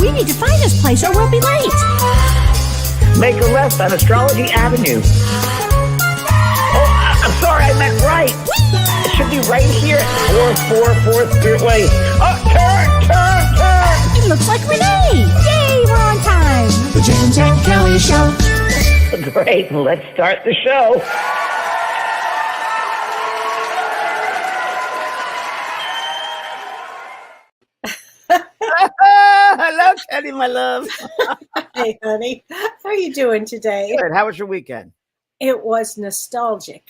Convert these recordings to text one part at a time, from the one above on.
We need to find this place or we'll be late. Make a left on Astrology Avenue. Oh, I'm sorry, I meant right. It should be right here. 444 Spirit Way. Oh, turn. It looks like Renee. Yay, we're on time. The James and Kelly Show. Great, let's start the show. Hello, Teddy, my love. Hey, honey. How are you doing today? Good. How was your weekend? It was nostalgic.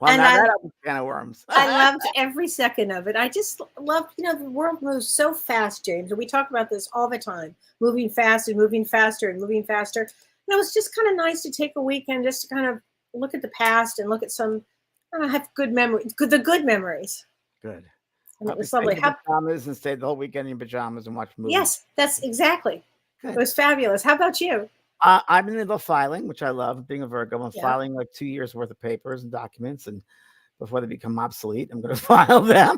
Well, And now that was kind of worms. I loved every second of it. I just love, the world moves so fast, James. And we talk about this all the time, moving fast and moving faster and moving faster. And it was just kind of nice to take a weekend just to kind of look at the past and look at some, have good memories, the good memories. Good. And it was lovely. Pajamas and stayed the whole weekend in pajamas and watched movies. Yes, that's exactly. Good. It was fabulous. How about you? I'm in the middle of filing, which I love. Being a Virgo, I'm Yeah. filing like 2 years worth of papers and documents, and before they become obsolete, I'm going to file them.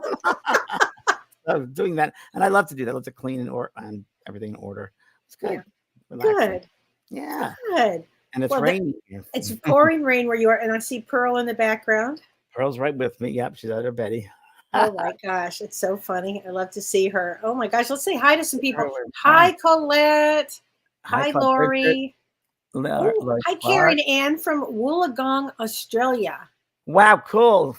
So doing that, and I love to do that. I love to clean and everything in order. It's good. Yeah. Relaxing. Good. Yeah. Good. And it's Well, raining. It's pouring rain where you are, and I see Pearl in the background. Pearl's right with me. Yep, she's at her Betty. Oh my gosh, it's so funny. I love to see her. Oh my gosh, let's say hi to some people. Sure, Hi, Colette. Hi, Clark. Lori. Richard. Ooh, hi, Karen Ann from Wollongong, Australia. Wow, cool.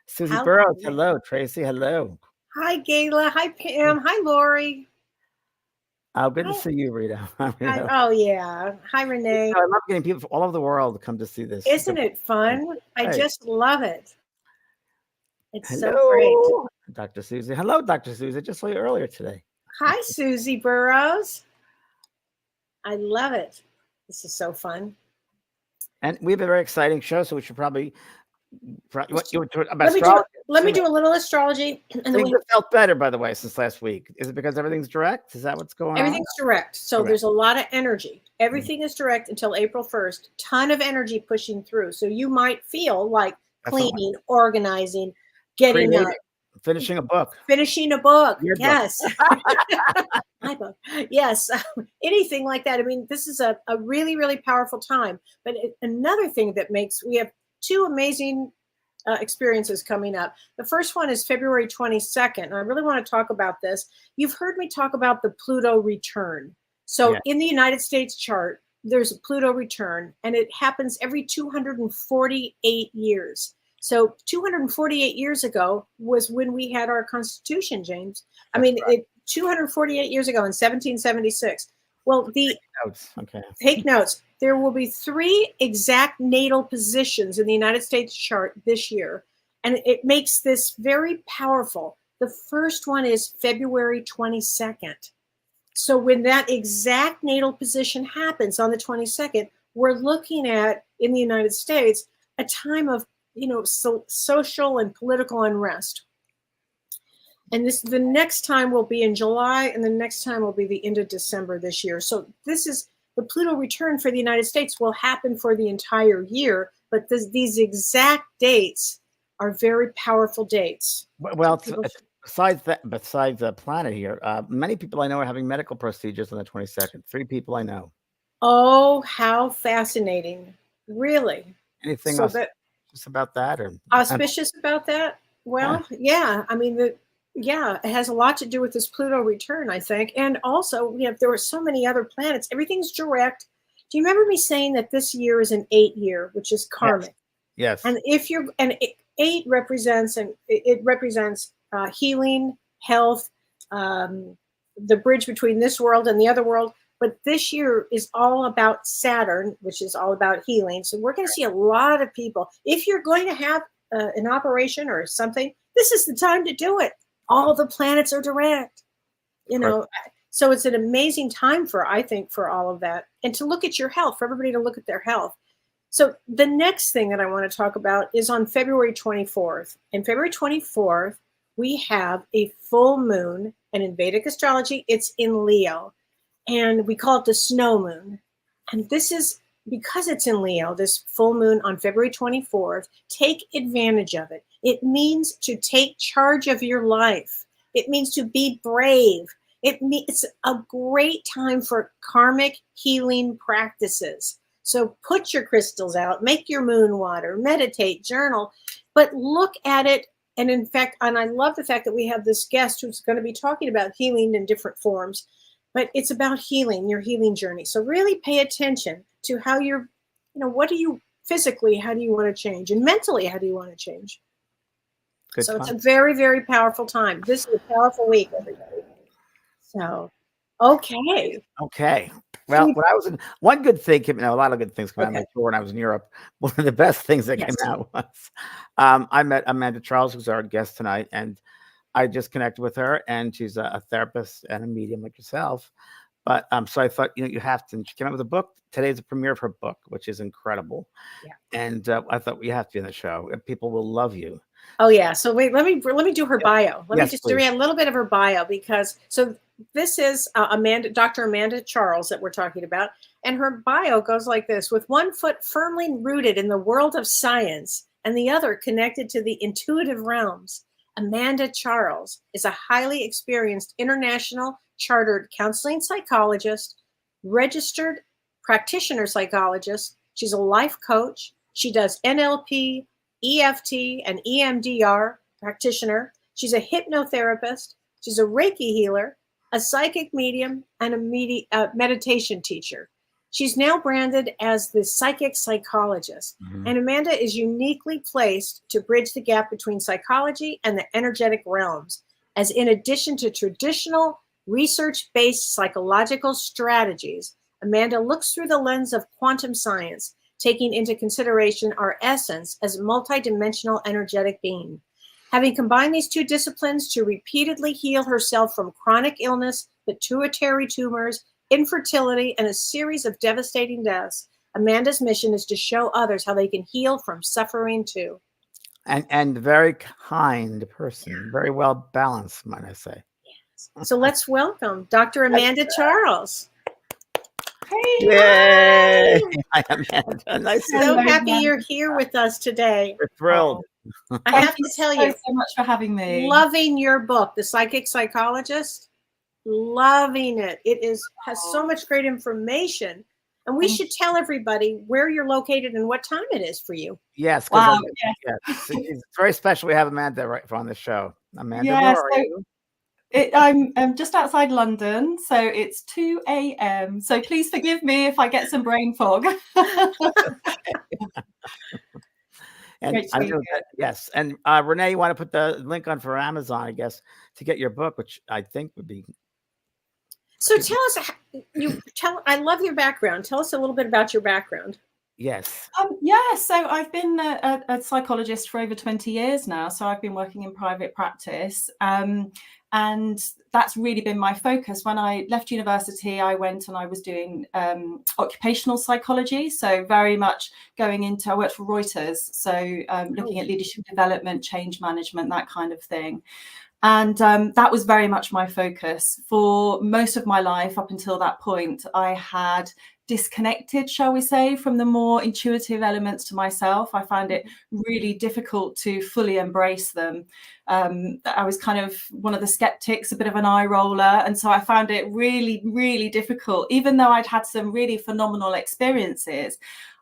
Susie How Burrows, cool. hello. Tracy, hello. Hi, Gayla. Hi, Pam. Hi, Lori. Oh, good to Hi. see you, Rita. Hi, oh, yeah. Hi, Renee. I love getting people from all over the world to come to see this. Isn't it fun? I Right. just love it. It's Hello, so great. Dr. Susie. Hello, Dr. Susie. I just saw you earlier today. Hi, Susie Burrows. I love it. This is so fun. And we have a very exciting show, so we should probably what you were talking about Let me, do, astrology. let me do a little astrology. And then Things have felt better, by the way, since last week. Is it because everything's direct? Is that what's going everything's direct. So Correct. there's a lot of energy. Everything is direct until April 1st. Ton of energy pushing through. So you might feel like That's a lot. cleaning, organizing, getting Creating, up, finishing a book? finishing a book. Your book. Yes. My book. Yes. Anything like that. I mean, this is a really, really powerful time. But another thing that we have two amazing experiences coming up. The first one is February 22nd. And I really want to talk about this. You've heard me talk about the Pluto return. So Yeah. in the United States chart, there's a Pluto return, and it happens every 248 years. So 248 years ago was when we had our Constitution, James. I mean, right. 248 years ago in 1776. Well, Notes. Okay. take notes. There will be 3 exact natal positions in the United States chart this year, and it makes this very powerful. The first one is February 22nd. So when that exact natal position happens on the 22nd, we're looking at, in the United States, a time of social and political unrest. And the next time will be in July, and the next time will be the end of December this year. So this is the Pluto return for the United States will happen for the entire year, but these exact dates are very powerful dates. Well, besides the planet here, many people I know are having medical procedures on the 22nd. 3 people I know. Oh, how fascinating. Really? Anything So else about that? Or auspicious about that? Well, yeah. I mean, it has a lot to do with this Pluto return, I think. And also, there were so many other planets. Everything's direct. Do you remember me saying that this year is an 8 year, which is karmic? Yes. And 8 represents, healing, health, the bridge between this world and the other world. But this year is all about Saturn, which is all about healing. So we're going to see a lot of people. If you're going to have an operation or something, this is the time to do it. All the planets are direct, So it's an amazing time for all of that. And to look at your health, for everybody to look at their health. So the next thing that I want to talk about is on February 24th. And February 24th, we have a full moon. And in Vedic astrology, it's in Leo. And we call it the snow moon. And this is because it's in Leo, this full moon on February 24th, take advantage of it. It means to take charge of your life. It means to be brave. It's a great time for karmic healing practices. So put your crystals out, make your moon water, meditate, journal, but look at it. And in fact, and I love the fact that we have this guest who's going to be talking about healing in different forms, but it's about healing, your healing journey. So really pay attention to how you're, what do you physically, how do you want to change? And mentally, how do you want to change? Good so time. It's a very, very powerful time. This is a powerful week, everybody. So, okay. Okay. Well, when I was in, one good thing, a lot of good things came out of my tour when I was in Europe. One of the best things that came out was I met Amanda Charles, who's our guest tonight, and I just connected with her, and she's a therapist and a medium like yourself. But so I thought, you have to. And she came out with a book. Today's the premiere of her book, which is incredible. Yeah. And I thought we have to be in the show. People will love you. Oh yeah. So wait, let me do her bio. Let me just please. read a little bit of her bio, because this is Dr. Amanda Charles that we're talking about, and her bio goes like this: with one foot firmly rooted in the world of science and the other connected to the intuitive realms, Amanda Charles is a highly experienced international chartered counseling psychologist, registered practitioner psychologist. She's a life coach. She does NLP, EFT, and EMDR practitioner. She's a hypnotherapist. She's a Reiki healer, a psychic medium, and a meditation teacher. She's now branded as the psychic psychologist. Mm-hmm. And Amanda is uniquely placed to bridge the gap between psychology and the energetic realms, as in addition to traditional research-based psychological strategies, Amanda looks through the lens of quantum science, taking into consideration our essence as a multidimensional energetic being. Having combined these two disciplines to repeatedly heal herself from chronic illness, pituitary tumors, infertility, and a series of devastating deaths, Amanda's mission is to show others how they can heal from suffering too. And very kind person, very well balanced, might I say. So let's welcome Dr. Amanda Charles. Hey, yay! Hi, Amanda. Nice to so happy you're here with us today. We're thrilled. I have to tell you, so much for having me. Loving your book, The Psychic Psychologist. Loving it. It has so much great information. And we should tell everybody where you're located and what time it is for you. Yes. Wow. Yes. It's very special we have Amanda right on the show. Amanda, Yeah, where are you? I'm just outside London, so it's 2 a.m. So please forgive me if I get some brain fog. And yes. And Renee, you want to put the link on for Amazon, I guess, to get your book, which I think would be. So tell us, I love your background. Tell us a little bit about your background. Yes. So I've been a psychologist for over 20 years now. So I've been working in private practice. And that's really been my focus. When I left university, I went and I was doing occupational psychology. So very much going into, I worked for Reuters. So looking at leadership development, change management, that kind of thing. And that was very much my focus. For most of my life up until that point, I had disconnected, shall we say, from the more intuitive elements to myself. I found it really difficult to fully embrace them. I was kind of one of the skeptics, a bit of an eye roller. And so I found it really, really difficult. Even though I'd had some really phenomenal experiences,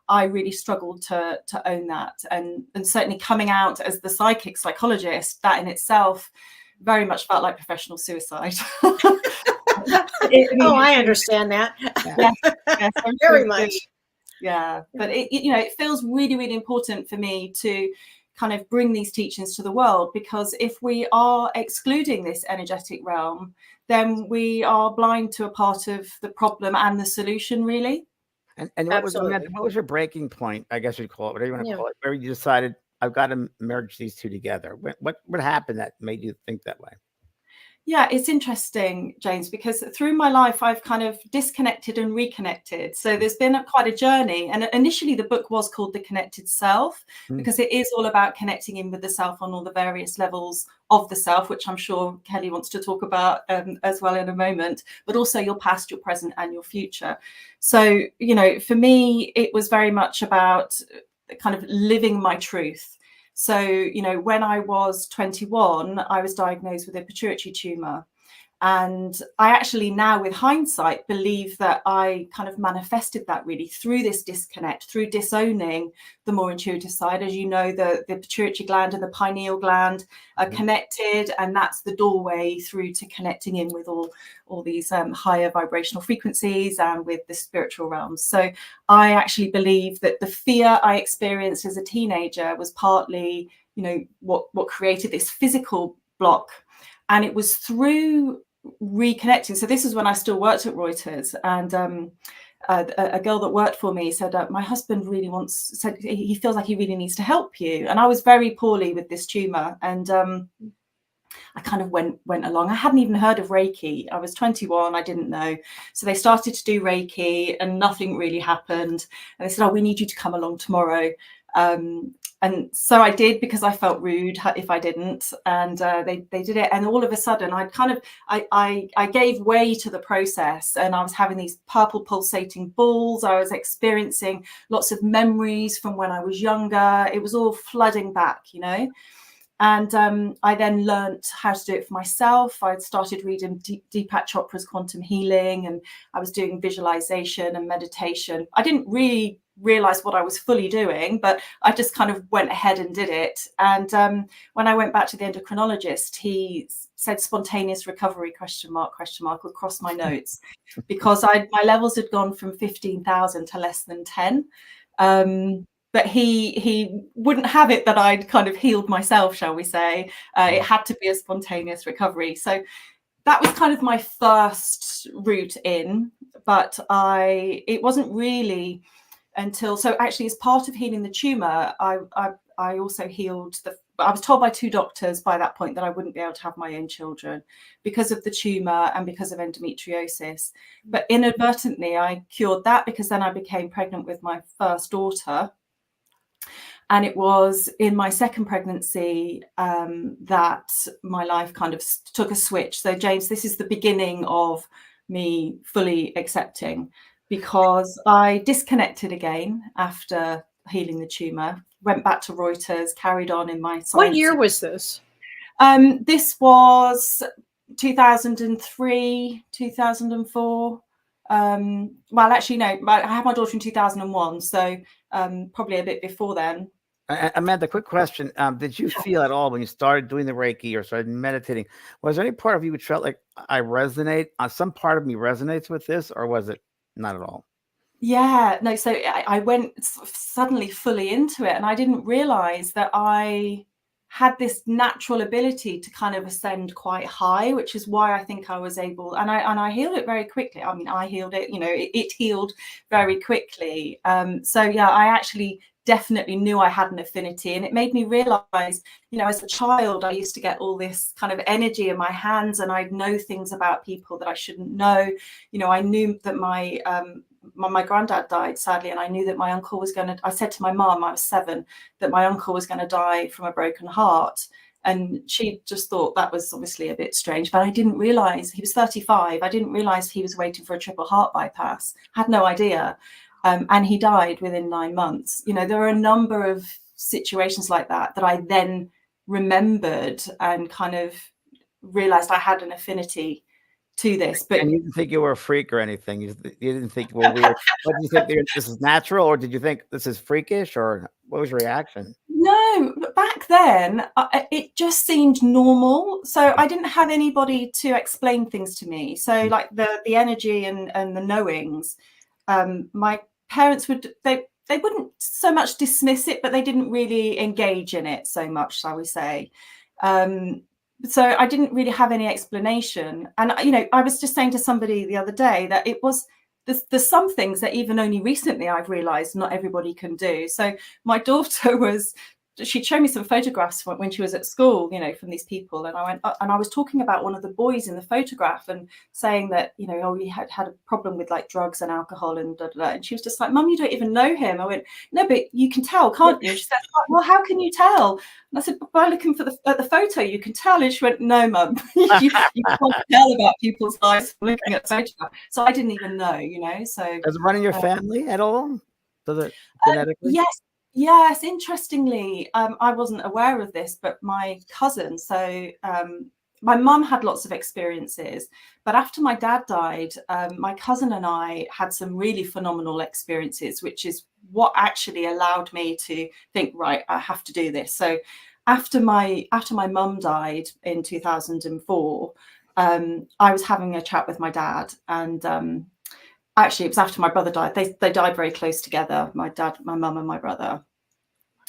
I really struggled to own that. And certainly coming out as the psychic psychologist, that in itself very much felt like professional suicide. I understand that. Yes, very much. Yeah, but it feels really, really important for me to kind of bring these teachings to the world, because if we are excluding this energetic realm, then we are blind to a part of the problem and the solution, really. And what was your breaking point? I guess you'd call it, whatever you want to call it, where you decided I've got to merge these two together. What happened that made you think that way? Yeah, it's interesting, James, because through my life, I've kind of disconnected and reconnected. So there's been quite a journey. And initially, the book was called The Connected Self, because it is all about connecting in with the self on all the various levels of the self, which I'm sure Kelly wants to talk about as well in a moment, but also your past, your present, and your future. So, for me, it was very much about kind of living my truth. So, you know, when I was 21, I was diagnosed with a pituitary tumor. And I actually now, with hindsight, believe that I kind of manifested that really through this disconnect, through disowning the more intuitive side. As you know, the pituitary gland and the pineal gland are connected, and that's the doorway through to connecting in with all these higher vibrational frequencies and with the spiritual realms. So I actually believe that the fear I experienced as a teenager was partly, you know, what created this physical block. And it was through reconnecting. So this is when I still worked at Reuters, and a girl that worked for me said, my husband really said he feels like he really needs to help you. And I was very poorly with this tumor, and I kind of went along. I hadn't even heard of Reiki. I was 21. I didn't know. So they started to do Reiki, and nothing really happened. And they said, oh, we need you to come along tomorrow. And so I did, because I felt rude if I didn't, and they did it. And all of a sudden I gave way to the process, and I was having these purple pulsating balls. I was experiencing lots of memories from when I was younger. It was all flooding back, you know. And I then learnt how to do it for myself. I started reading Deepak Chopra's Quantum Healing, and I was doing visualization and meditation. I didn't really realize what I was fully doing, but I just kind of went ahead and did it. And when I went back to the endocrinologist, he said spontaneous recovery ? Across my notes, because my levels had gone from 15,000 to less than 10. But he wouldn't have it that I'd kind of healed myself, shall we say. It had to be a spontaneous recovery. So that was kind of my first route in, but it wasn't really until, so actually as part of healing the tumor, I also healed I was told by 2 doctors by that point that I wouldn't be able to have my own children because of the tumor and because of endometriosis. But inadvertently, I cured that, because then I became pregnant with my first daughter. And it was in my second pregnancy that my life kind of took a switch. So James, this is the beginning of me fully accepting, because I disconnected again after healing the tumor, went back to Reuters, carried on in my science. What year was this? This was 2003, 2004. Well, actually, no, I had my daughter in 2001, so probably a bit before then. Amanda, quick question. Did you feel at all when you started doing the Reiki or started meditating, was there any part of you which felt like I resonate? Some part of me resonates with this, or was it not at all? Yeah, no. So I went suddenly fully into it, and I didn't realize that I had this natural ability to kind of ascend quite high, which is why I think I was able, and I healed it very quickly. I mean, I healed it, you know, it healed very quickly. So yeah, I actually definitely knew I had an affinity, and it made me realize, you know, as a child, I used to get all this kind of energy in my hands, and I'd know things about people that I shouldn't know. You know, I knew that my granddad died, sadly, and I knew that my uncle was going to, I said to my mom, I was 7, that my uncle was going to die from a broken heart. And she just thought that was obviously a bit strange, but I didn't realize he was 35. I didn't realize he was waiting for a triple heart bypass. Had no idea. And he died within 9 months. You know, there are a number of situations like that I then remembered and kind of realized I had an affinity to this. But and you didn't think you were a freak or anything? You didn't think, well, weird. What did you think? This is natural, or did you think this is freakish, or what was your reaction? No, back then it just seemed normal. So I didn't have anybody to explain things to me. So like the energy and the knowings, my parents they wouldn't so much dismiss it, but they didn't really engage in it so much, shall we say. So I didn't really have any explanation. And, you know, I was just saying to somebody the other day that it was, there's some things that even only recently I've realized not everybody can do. So my daughter she'd shown me some photographs when she was at school, you know, from these people. And I went, and I was talking about one of the boys in the photograph and saying that, you know, he had a problem with like drugs and alcohol and da, da, da. And she was just like, Mum, you don't even know him. I went, no, but you can tell, can't you? She said, well, how can you tell? And I said, by looking at the photo, you can tell. And she went, no, Mum, you can't tell about people's lives looking at the photograph. So I didn't even know, you know. So does it run in your family at all? Does it genetically? Yes. Yes, interestingly, I wasn't aware of this, but my cousin, so my mum had lots of experiences, but after my dad died, my cousin and I had some really phenomenal experiences, which is what actually allowed me to think, right, I have to do this. So after my mum died in 2004, I was having a chat with my dad, and actually, it was after my brother died. They died very close together, my dad, my mum and my brother.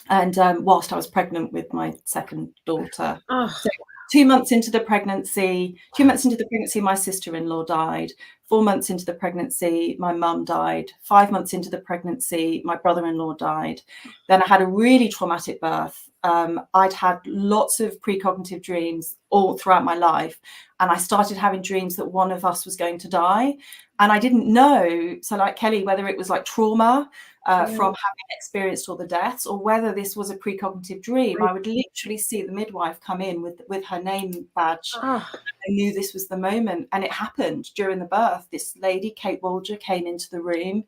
And whilst I was pregnant with my second daughter. Oh. So 2 months into the pregnancy, my sister-in-law died. 4 months into the pregnancy, my mum died. 5 months into the pregnancy, my brother-in-law died. Then I had a really traumatic birth. I'd had lots of precognitive dreams all throughout my life. And I started having dreams that one of us was going to die. And I didn't know, so like Kelly, whether it was like trauma from having experienced all the deaths, or whether this was a precognitive dream. I would literally see the midwife come in with her name badge. I knew this was the moment, and it happened during the birth. This lady, Kate Wolger, came into the room,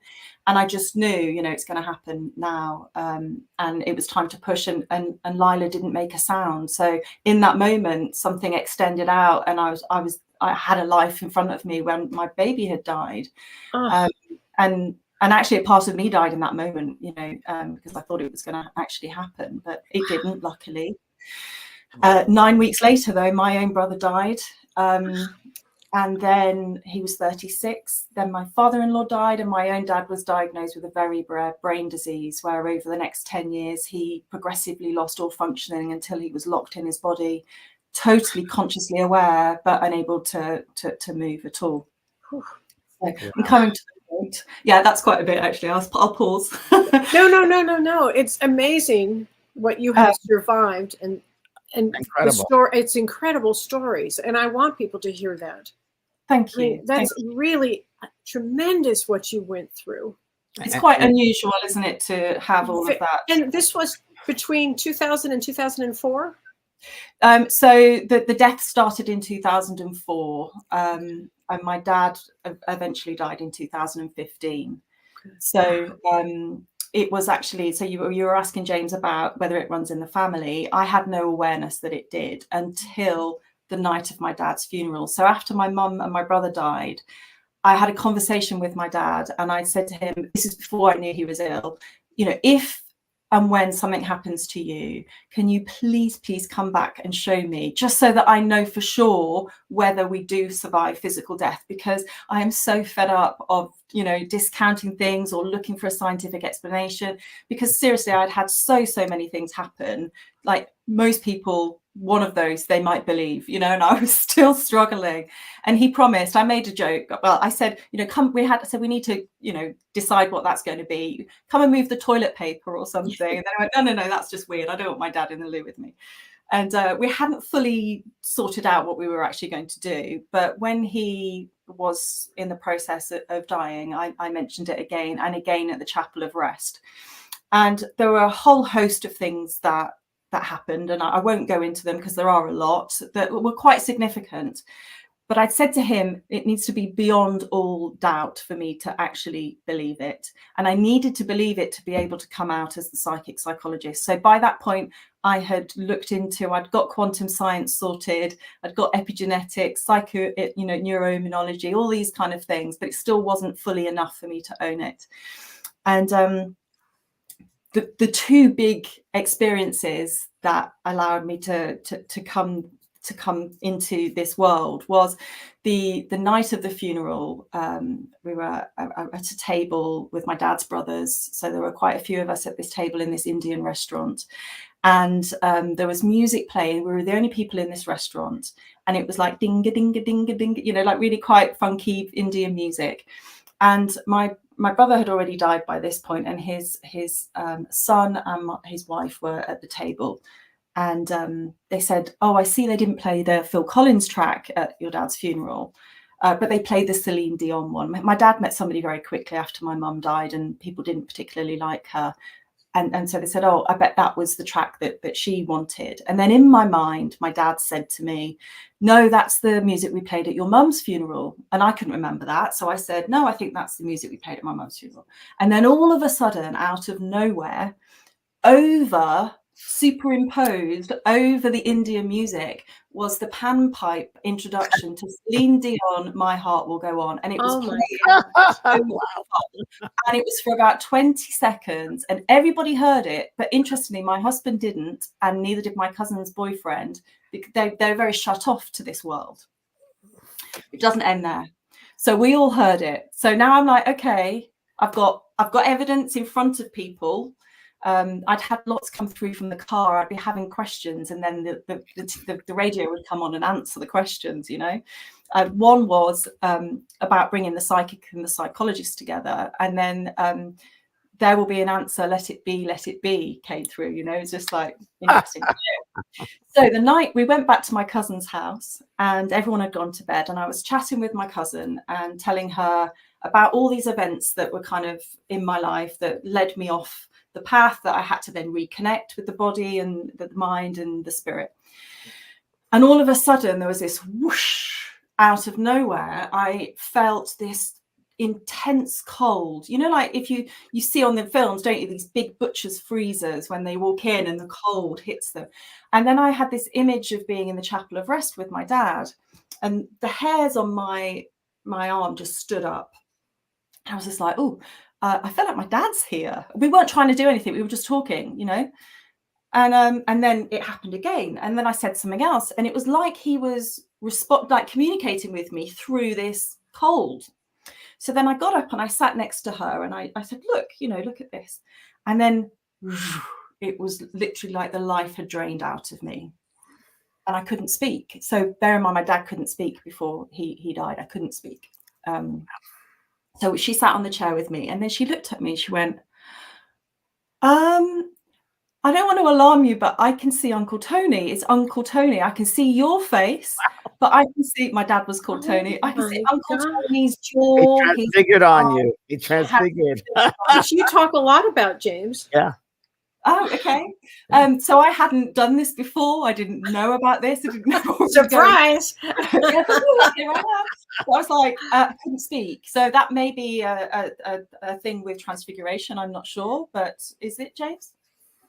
and I just knew, you know, it's going to happen now. And it was time to push, and Lila didn't make a sound. So in that moment, something extended out, and I had a life in front of me when my baby had died. And actually a part of me died in that moment, you know, because I thought it was going to actually happen, but it didn't, luckily. 9 weeks later, though, my own brother died. And then he was 36. Then my father-in-law died, and my own dad was diagnosed with a very rare brain disease, where over the next 10 years, he progressively lost all functioning until he was locked in his body, totally consciously aware, but unable to move at all. So I'm coming to the point. Yeah, that's quite a bit, actually. I'll pause. No. It's amazing what you have survived, and incredible. It's incredible stories, and I want people to hear that. Thank you. I mean, that's really tremendous what you went through. It's quite unusual, isn't it, to have all of that? And this was between 2000 and 2004? So the death started in 2004, and my dad eventually died in 2015. So it was actually, so you were asking, James, about whether it runs in the family. I had no awareness that it did until the night of my dad's funeral. So after my mum and my brother died, I had a conversation with my dad, and I said to him, this is before I knew he was ill, you know, if and when something happens to you, can you please come back and show me, just so that I know for sure whether we do survive physical death, because I am so fed up of, you know, discounting things or looking for a scientific explanation. Because seriously, I'd had so many things happen. Like most people, one of those they might believe, you know, and I was still struggling. And he promised, I made a joke. Well, I said, you know, we need to, you know, decide what that's going to be. Come and move the toilet paper or something. And then I went, no, that's just weird. I don't want my dad in the loo with me. And we hadn't fully sorted out what we were actually going to do. But when he was in the process of dying, I mentioned it again and again at the Chapel of Rest. And there were a whole host of things that happened, and I won't go into them because there are a lot that were quite significant. But I'd said to him, it needs to be beyond all doubt for me to actually believe it. And I needed to believe it to be able to come out as the psychic psychologist. So by that point, I had looked into, I'd got quantum science sorted, I'd got epigenetics, neuroimmunology, all these kind of things, but it still wasn't fully enough for me to own it. And the two big experiences that allowed me to come into this world was the night of the funeral. We were at a table with my dad's brothers, so there were quite a few of us at this table in this Indian restaurant, and there was music playing. We were the only people in this restaurant, and it was like dinga dinga dinga dinga, you know, like really quite funky Indian music. And my brother had already died by this point, and his son and his wife were at the table. And they said, oh, I see they didn't play the Phil Collins track at your dad's funeral, but they played the Celine Dion one. My dad met somebody very quickly after my mum died, and people didn't particularly like her. And so they said, oh, I bet that was the track that she wanted. And then in my mind, my dad said to me, no, that's the music we played at your mum's funeral. And I couldn't remember that. So I said, no, I think that's the music we played at my mum's funeral. And then all of a sudden, out of nowhere, superimposed over the Indian music was the panpipe introduction to Celine Dion, My Heart Will Go On. And it was playing and it was for about 20 seconds and everybody heard it. But interestingly, my husband didn't, and neither did my cousin's boyfriend. They're very shut off to this world. It doesn't end there. So we all heard it. So now I'm like, okay, I've got evidence in front of people. I'd had lots come through from the car. I'd be having questions, and then the radio would come on and answer the questions. One was about bringing the psychic and the psychologist together, and then there will be an answer. Let it be came through. It's just like interesting. So the night we went back to my cousin's house, and everyone had gone to bed, and I was chatting with my cousin and telling her about all these events that were kind of in my life that led me off the path that I had to then reconnect with the body and the mind and the spirit. And all of a sudden there was this whoosh out of nowhere. I felt this intense cold, like if you see on the films, don't you, these big butcher's freezers when they walk in and the cold hits them. And then I had this image of being in the chapel of rest with my dad, and the hairs on my arm just stood up. I was just like, oh, I feel like my dad's here. We weren't trying to do anything. We were just talking, and then it happened again. And then I said something else, and it was like he was communicating with me through this cold. So then I got up and I sat next to her and I said, look at this. And then it was literally like the life had drained out of me and I couldn't speak. So bear in mind, my dad couldn't speak before he died. I couldn't speak. So she sat on the chair with me, and then she looked at me and she went, I don't want to alarm you, but I can see Uncle Tony. It's Uncle Tony. I can see your face, but I can see, my dad was called Tony. I can see Uncle Tony's jaw. He transfigured on you. He transfigured. Which you talk a lot about, James. Yeah. Oh, okay. So I hadn't done this before. I didn't know about this. I didn't know. Surprise! I was like, I couldn't speak. So that may be a thing with transfiguration. I'm not sure, but is it, James,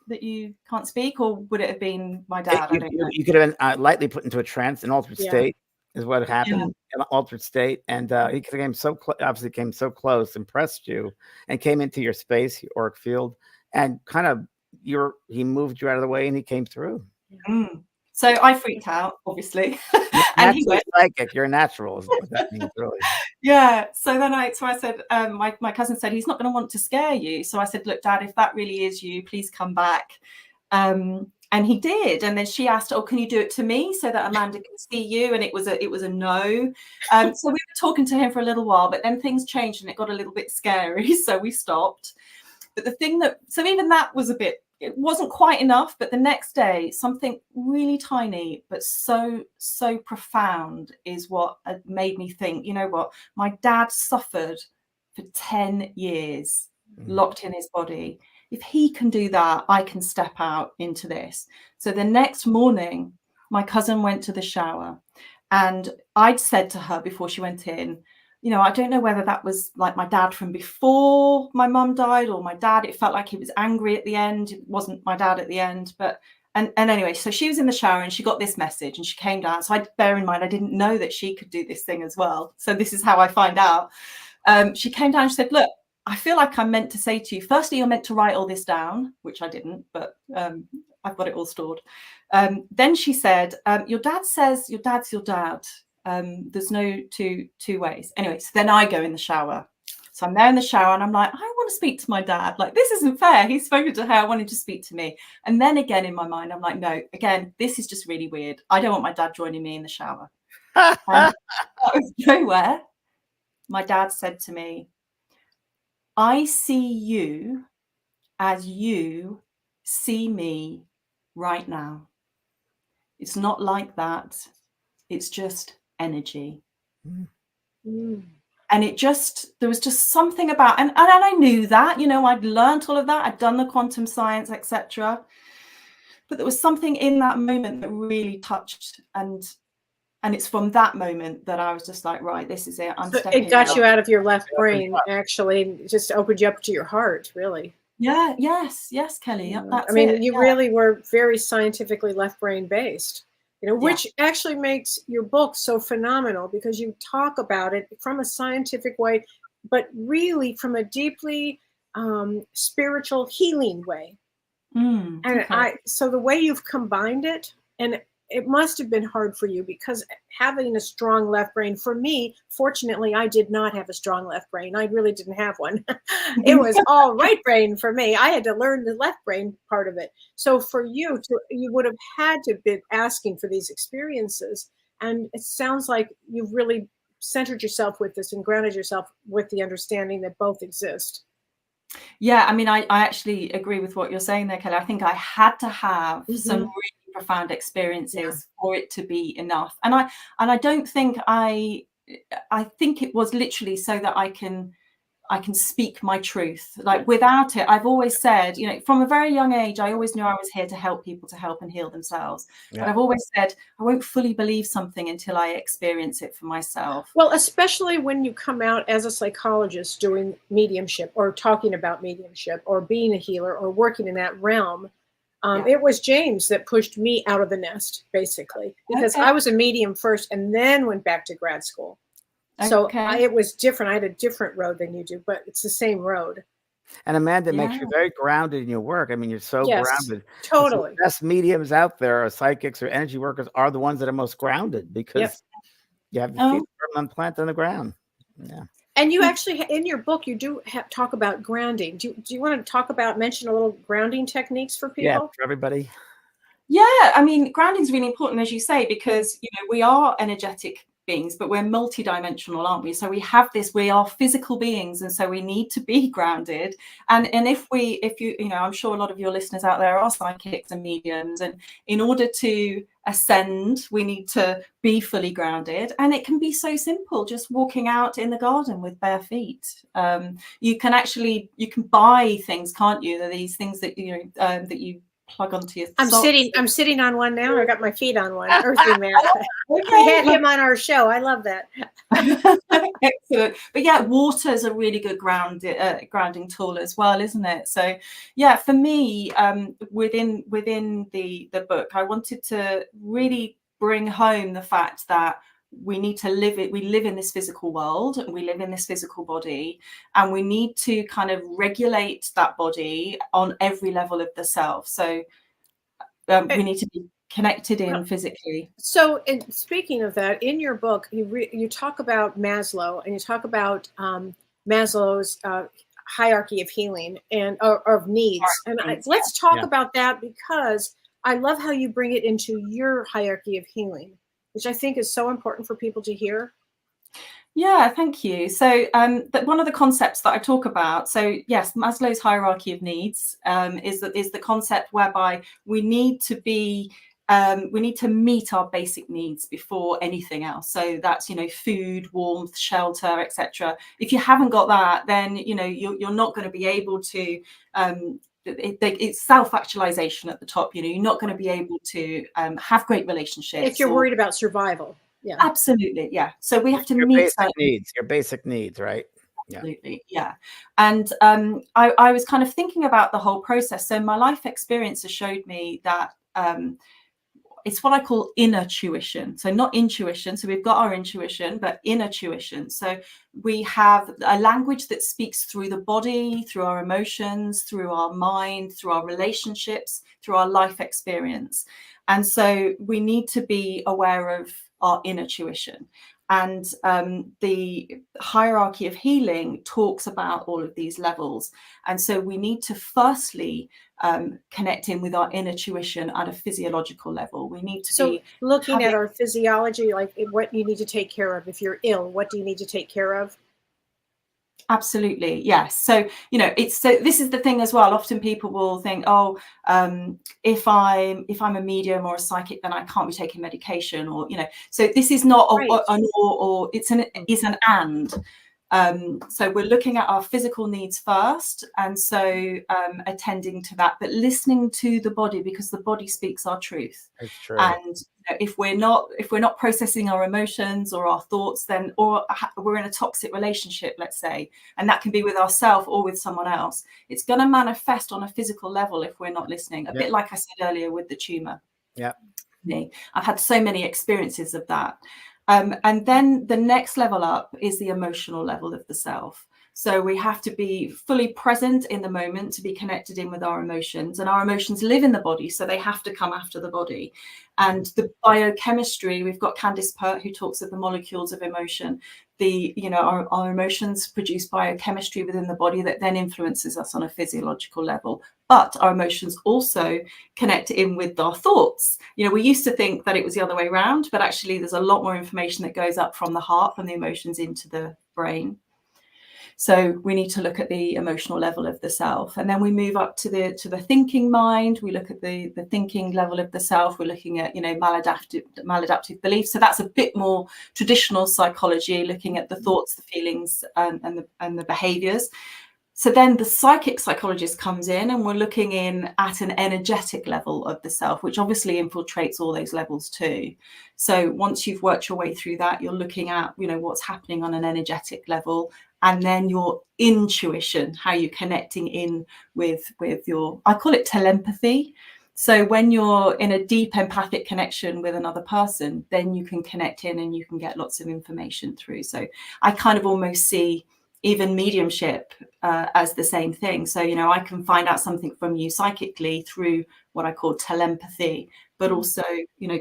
that you can't speak, or would it have been my dad? I don't know. You could have been lightly put into a trance, an altered state, is what happened. An altered state, and he came obviously came so close, impressed you, and came into your space, your auric field, and kind of. He moved you out of the way and he came through. So I freaked out, obviously. And he went psychic. You're a natural, is what that means, really. Yeah. So then I said, my cousin said he's not going to want to scare you. So I said, look, Dad, if that really is you, please come back. And he did. And then she asked, oh, can you do it to me so that Amanda can see you? And it was a no. So we were talking to him for a little while, but then things changed and it got a little bit scary. So we stopped. But the thing so even that was it wasn't quite enough. But the next day, something really tiny, but so profound is what made me think, you know what, my dad suffered for 10 years, locked in his body. If he can do that, I can step out into this. So the next morning, my cousin went to the shower, and I'd said to her before she went in, you know, I don't know whether that was like my dad from before my mum died or my dad. It felt like he was angry at the end. It wasn't my dad at the end. But and anyway, so she was in the shower and she got this message and she came down. So bear in mind, I didn't know that she could do this thing as well. So this is how I find out. She came down and she said, look, I feel like I'm meant to say to you, firstly, you're meant to write all this down, which I didn't, but I've got it all stored. Then she said, your dad says your dad's your dad. There's no two ways. Anyway, so then I go in the shower. So I'm there in the shower and I'm like, I want to speak to my dad. Like, this isn't fair. He's spoken to her. I wanted to speak to me. And then again, in my mind, I'm like, no, again, this is just really weird. I don't want my dad joining me in the shower. And out of nowhere, my dad said to me, I see you as you see me right now. It's not like that. It's just energy. And there was just something about, and I knew that, you know, I'd learned all of that. I'd done the quantum science, etc. But there was something in that moment that really touched, and it's from that moment that I was just like, right, this is it. I'm stepping it got you out of your left brain, actually, and just opened you up to your heart, really. Yeah, yes, Kelly. Yep, that's I mean, it. you really were very scientifically left brain based, which actually makes your book so phenomenal because you talk about it from a scientific way, but really from a deeply spiritual healing way. And so the way you've combined it, and it must have been hard for you because having a strong left brain, for me, fortunately, I did not have a strong left brain. I really didn't have one. It was all right brain for me. I had to learn the left brain part of it. So for you, you would have had to be asking for these experiences. And it sounds like you've really centered yourself with this and grounded yourself with the understanding that both exist. Yeah, I mean, I actually agree with what you're saying there, Kelly. I think I had to have some really profound experiences for it to be enough. And I don't think I think it was literally so that I can speak my truth. Like without it, I've always said, from a very young age, I always knew I was here to help people to help and heal themselves. But I've always said, I won't fully believe something until I experience it for myself. Well, especially when you come out as a psychologist doing mediumship or talking about mediumship or being a healer or working in that realm. It was James that pushed me out of the nest, basically, because I was a medium first and then went back to grad school. So it was different. I had a different road than you do, but it's the same road. And Amanda makes you very grounded in your work. I mean, you're so grounded. Totally. The best mediums out there, or psychics or energy workers, are the ones that are most grounded because you have the feet firm and planted on the ground. Yeah. And you actually, in your book, you do talk about grounding. Do you want to mention a little grounding techniques for people? Yeah, for everybody. Yeah, I mean, grounding is really important, as you say, because we are energetic beings, but we're multidimensional, aren't we? So we are physical beings, and so we need to be grounded. And if you I'm sure a lot of your listeners out there are psychics and mediums, and in order to ascend, we need to be fully grounded. And it can be so simple, just walking out in the garden with bare feet. You can buy things, can't you? There are these things that that you plug onto your I'm sitting on one now. I got my feet on one. Earthy Man. We had him on our show. I love that. Excellent. But yeah, water is a really good grounding tool as well, isn't it? So yeah, for me, within the book, I wanted to really bring home the fact that we need to live it. We live in this physical world and we live in this physical body, and we need to kind of regulate that body on every level of the self. So we need to be connected in physically. So, speaking of that, in your book, you talk about Maslow, and you talk about Maslow's hierarchy of healing and of needs. And let's talk about that, because I love how you bring it into your hierarchy of healing, which I think is so important for people to hear. Yeah, thank you. So one of the concepts that I talk about, so yes, Maslow's hierarchy of needs is the concept whereby we need to meet our basic needs before anything else. So that's, food, warmth, shelter, etc. If you haven't got that, then, you're not going to be able to, it's self-actualization at the top. You're not going to be able to have great relationships. If you're worried about survival. Yeah, absolutely. Yeah. So we have to meet your basic needs, right? Absolutely. Yeah. And I was kind of thinking about the whole process. So my life experience has showed me that it's what I call inner tuition. So not intuition. So we've got our intuition, but inner tuition. So we have a language that speaks through the body, through our emotions, through our mind, through our relationships, through our life experience. And so we need to be aware of our inner tuition. And the hierarchy of healing talks about all of these levels. And so we need to firstly connect in with our inner tuition at a physiological level. We need to be looking at our physiology, like what you need to take care of. If you're ill, what do you need to take care of? Absolutely, yes. So this is the thing as well. Often people will think, if I'm a medium or a psychic, then I can't be taking medication, or so this is not an or it's an and. So we're looking at our physical needs first, and so attending to that, but listening to the body, because the body speaks our truth. It's true. And if we're not processing our emotions or our thoughts, then we're in a toxic relationship, let's say, and that can be with ourselves or with someone else. It's going to manifest on a physical level if we're not listening. A bit like I said earlier with the tumor. Yeah, I've had so many experiences of that. And then the next level up is the emotional level of the self. So we have to be fully present in the moment to be connected in with our emotions, and our emotions live in the body, so they have to come after the body. And the biochemistry, we've got Candice Pert, who talks of the molecules of emotion. Our emotions produce biochemistry within the body that then influences us on a physiological level. But our emotions also connect in with our thoughts. We used to think that it was the other way around, but actually there's a lot more information that goes up from the heart, from the emotions into the brain. So we need to look at the emotional level of the self, and then we move up to the thinking mind. We look at the thinking level of the self. We're looking at maladaptive beliefs. So that's a bit more traditional psychology, looking at the thoughts, the feelings, and the behaviors. So then the psychic psychologist comes in, and we're looking in at an energetic level of the self, which obviously infiltrates all those levels too. So once you've worked your way through that, you're looking at what's happening on an energetic level. And then your intuition, how you're connecting in with your, I call it telepathy. So when you're in a deep empathic connection with another person, then you can connect in and you can get lots of information through. So I kind of almost see even mediumship as the same thing. So, I can find out something from you psychically through what I call telepathy, but also,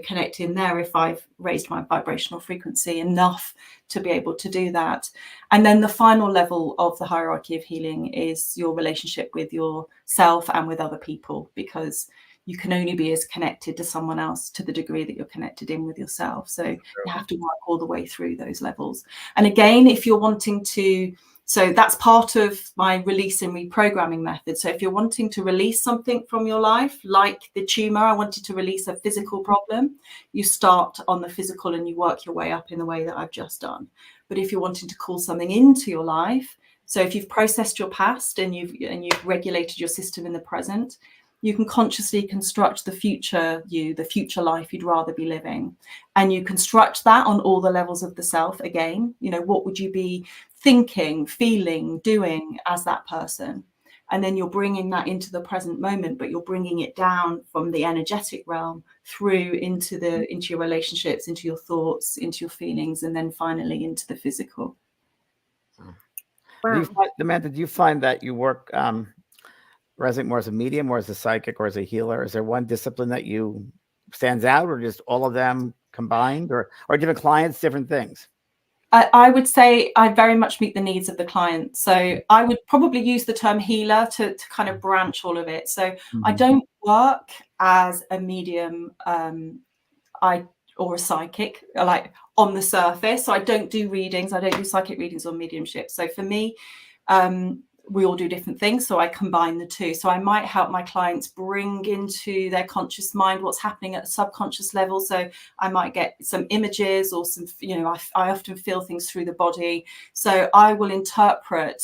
connect in there if I've raised my vibrational frequency enough to be able to do that. And then the final level of the hierarchy of healing is your relationship with yourself and with other people, because you can only be as connected to someone else to the degree that you're connected in with yourself. So you have to work all the way through those levels. And again, if you're wanting to, so that's part of my release and reprogramming method. So if you're wanting to release something from your life, like the tumor, I wanted to release a physical problem, you start on the physical and you work your way up in the way that I've just done. But if you're wanting to call something into your life, so if you've processed your past and you've regulated your system in the present, you can consciously construct the future you, the future life you'd rather be living. And you construct that on all the levels of the self again. What would you be thinking, feeling, doing as that person? And then you're bringing that into the present moment, but you're bringing it down from the energetic realm through into your relationships, into your thoughts, into your feelings, and then finally into the physical. Wow. Amanda, do you find that you work resonate more as a medium or as a psychic or as a healer? Is there one discipline that you stands out, or just all of them combined, or different clients, different things? I would say I very much meet the needs of the client. So I would probably use the term healer to kind of branch all of it. So I don't work as a medium or a psychic, like on the surface. So I don't do readings. I don't do psychic readings or mediumship. So for me, we all do different things. So I combine the two. So I might help my clients bring into their conscious mind what's happening at a subconscious level. So I might get some images or some, I often feel things through the body. So I will interpret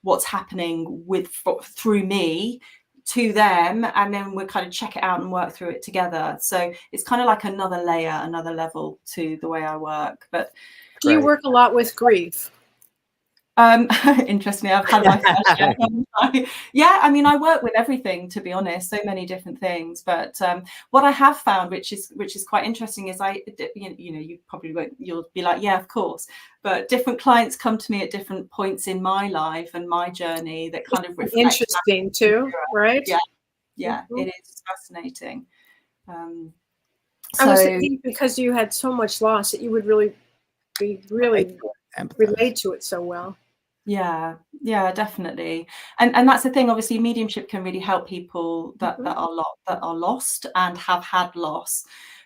what's happening through me to them, and then we'll kind of check it out and work through it together. So it's kind of like another layer, another level to the way I work. But do you work a lot with grief? Interestingly, I've had my fair share. Yeah, I mean, I work with everything, to be honest, so many different things. But what I have found, which is quite interesting, is you probably won't, you'll be like, yeah, of course. But different clients come to me at different points in my life and my journey that kind of reflect. Interesting too, right? Yeah, it is fascinating. I was thinking because you had so much loss that you would really relate to it so well. Yeah, definitely. And that's the thing. Obviously, mediumship can really help people that are lost and have had loss.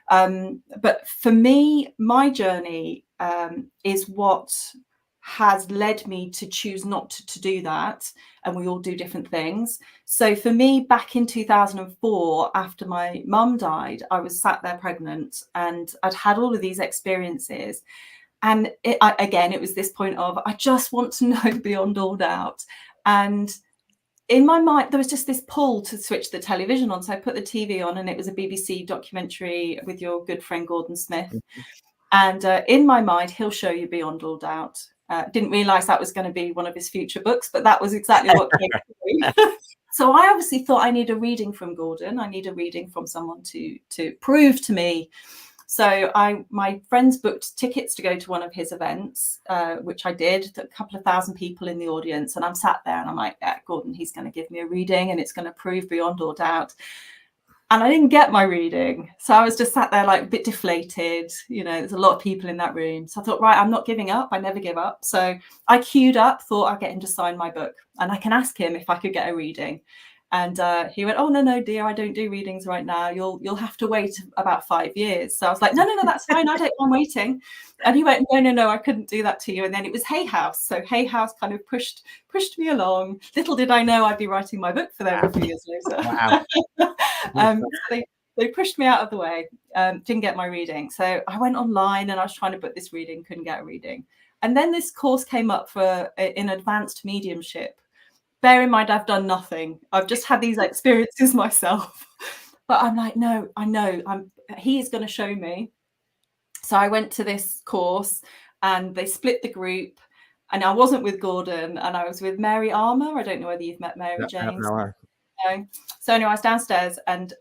But for me, my journey is what has led me to choose not to do that. And we all do different things. So for me, back in 2004, after my mum died, I was sat there pregnant, and I'd had all of these experiences. And again, it was this point of, I just want to know beyond all doubt. And in my mind, there was just this pull to switch the television on. So I put the TV on, and it was a BBC documentary with your good friend Gordon Smith. And in my mind, he'll show you beyond all doubt. Didn't realize that was going to be one of his future books, but that was exactly what came through. So I obviously thought, I need a reading from Gordon. I need a reading from someone to prove to me. So my friends booked tickets to go to one of his events, which I did. A couple of thousand people in the audience, and I'm sat there and I'm like, yeah, Gordon, he's going to give me a reading and it's going to prove beyond all doubt. And I didn't get my reading. So I was just sat there like a bit deflated. You know, there's a lot of people in that room. So I thought, right, I'm not giving up. I never give up. So I queued up, thought I'll get him to sign my book and I can ask him if I could get a reading. And he went, oh, no, dear, I don't do readings right now. You'll have to wait about 5 years. So I was like, no, that's fine. I don't mind waiting. And he went, no, I couldn't do that to you. And then it was Hay House. So Hay House kind of pushed me along. Little did I know I'd be writing my book for them a few years later. Wow. They pushed me out of the way, didn't get my reading. So I went online and I was trying to book this reading, couldn't get a reading. And then this course came up in advanced mediumship. Bear in mind, I've done nothing. I've just had these experiences myself. But I'm like, no, I know. He is going to show me. So I went to this course and they split the group. And I wasn't with Gordon, and I was with Mary Armour. I don't know whether you've met Mary, James. No. So anyway, I was downstairs and